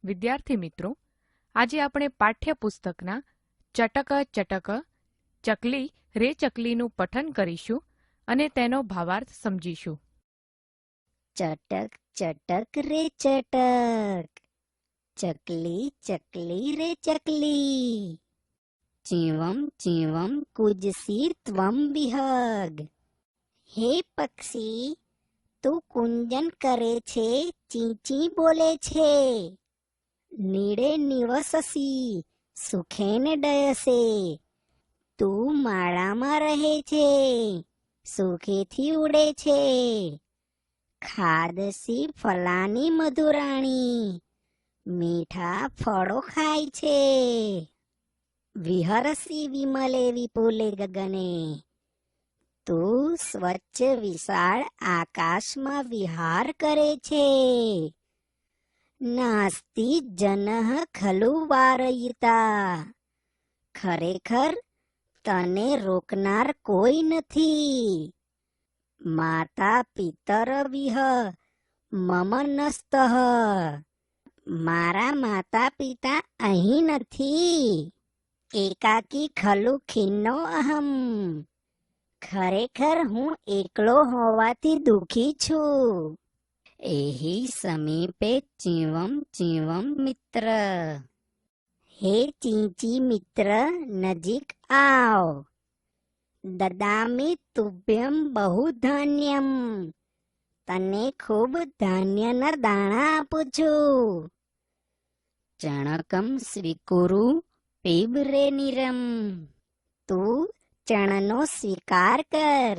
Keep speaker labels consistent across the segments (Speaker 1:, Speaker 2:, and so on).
Speaker 1: વિદ્યાર્થી મિત્રો, આજે આપણે પાઠ્યપુસ્તકના ચટક ચટક ચકલી રે ચકલીનું પઠન કરીશું અને તેનો ભાવાર્થ સમજીશું.
Speaker 2: ચટક ચટક રે ચટક, ચકલી ચકલી રે ચકલી, ચીવમ ચીવમ કુજસી ત્વમ વિહગ. હે પક્ષી, તું કુંજન કરે છે, ચીંચી બોલે છે. નીડે નિવસસી, સુખેન ડયસે. તું માળામાં રહે છે, સુખેથી ઉડે છે. ખાદસી ફલાની મધુરાણી, મીઠા ફળો ખાય છે. વિહરસી વિમલે વિપુલે ગગને, તું સ્વચ્છ વિશાળ આકાશમાં વિહાર કરે છે. નાસ્તિ જનઃ ખલુ વારયિતા, ખરેખર તને રોકનાર કોઈ નથી. માતા પિતર વિહ મમ નસ્તઃ, મારા માતા પિતા અહીં નથી. એકાકી ખલુ ખિન્નો અહમ, ખરેખર હું એકલો હોવાથી દુઃખી છું. એહી સમીપે ચીવમ ચીવમ મિત્ર, હે ચીંચી મિત્ર નજીક આવ. દદામી તુભ્યમ બહુ ધાન્યમ, તને ખૂબ ધાન્યના દાણા આપું છું. ચણકમ સ્વીકુરુ પીબ રે નિરમ, તું ચણનો સ્વીકાર કર,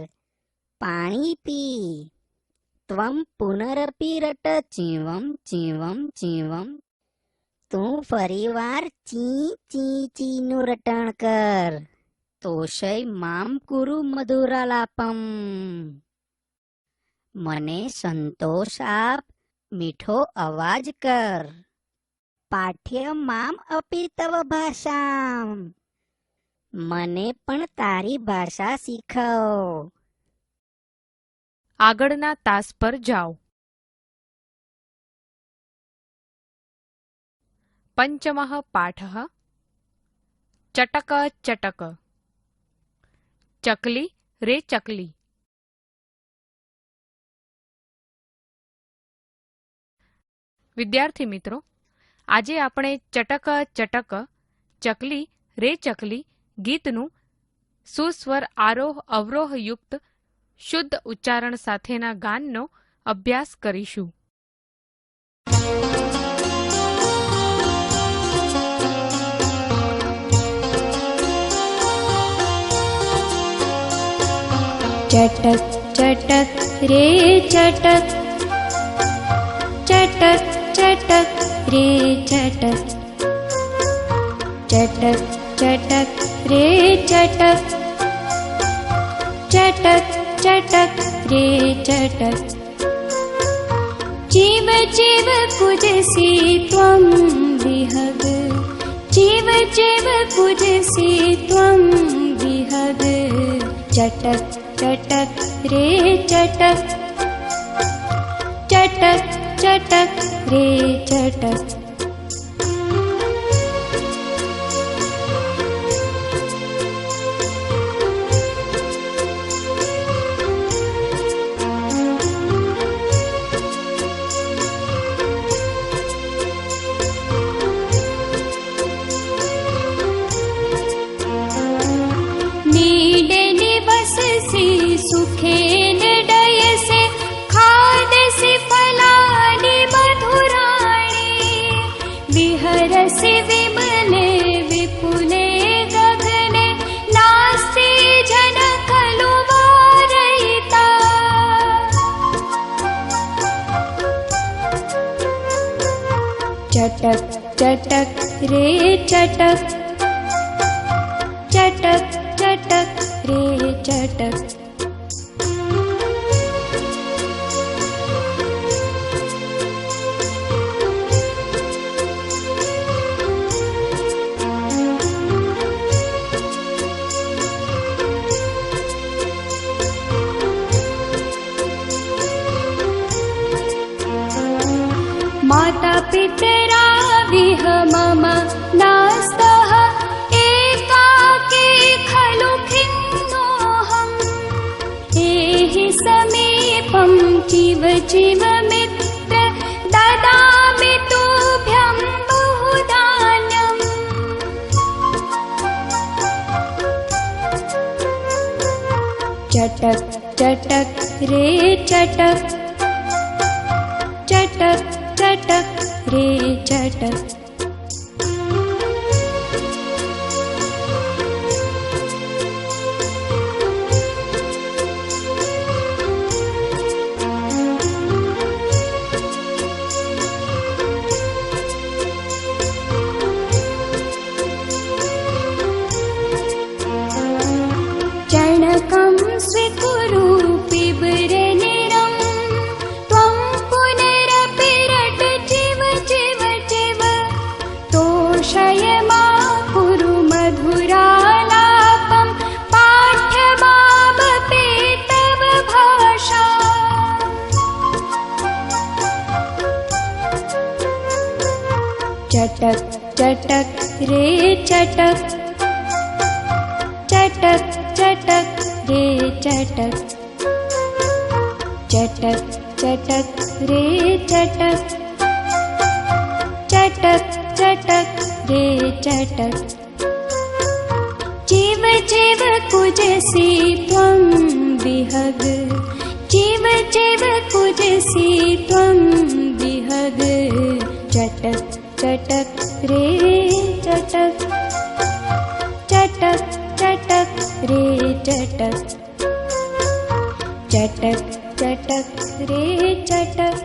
Speaker 2: પાણી પી. ત્વમ પુનરપી રટ ચીવમ ચીવમ ચીવમ, તું ફરીવાર ચી ચી ચીનું રટણ કર. તોષય મામ કુરુ મધુરાલાપમ, મને સંતોષ આપ, મીઠો અવાજ કર. પાઠ્ય મામ અપી તવ ભાષામ, મને પણ તારી ભાષા શીખવ.
Speaker 1: આગળના તાસ પર જાઓ. પંચમઃ પાઠઃ ચટક ચટક ચકલી રે ચકલી. વિદ્યાર્થી મિત્રો, આજે આપણે ચટક ચટક ચકલી રે ચકલી ગીતનું સુસ્વર આરોહ અવરોહ યુક્ત શુદ્ધ ઉચ્ચારણ સાથેના ગાનનો અભ્યાસ કરીશું.
Speaker 3: ચટક ચટક રે ચટક, ચટક ચટક રે ચટક, ચટક ચટક રે ચટક, ચટક ચટક રે ચટક. જીવ જીવ કુજસી ત્વમ વિહગ, જીવ જીવ કુજસી ત્વમ વિહગ. ચટક ચટક રે ચટક, ચટક ચટક રે ચટક. નીડે નિવસસી સુખેન ડયસે, ખાદસી ફલાની મધુરાણી. વિહરસી વિમલે વિપુલે ગગને, નાસ્તિ જન ખલુ વારયિતા. ચટક ચટક રે ચટક, ચટક ચટક રે ચટક. माता पितरा जीवमित्र ददामि तुभ्यं बहुधान्यम् चटक चटक रे चटक चटक चटक रे चटक चणकं स्वीकुरु पिबरे निरं त्वं पुनरपि रट जीव जीव जीव तोषय मा कुरु मधुरालापं पाठ्यमामपि तव भाषा चटक चटक रे चटक चटक चटक रे चटक चटक चटक रे चटक चटक चटक रे चटक जीव जीव कुजसि त्वं विहग जीव जीव कुजसि त्वं विहग चटक चटक रे चटक चटक चटक रे चटक चटक चटक रे चटक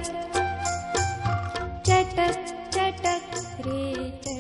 Speaker 3: चटक चटक रे चटक।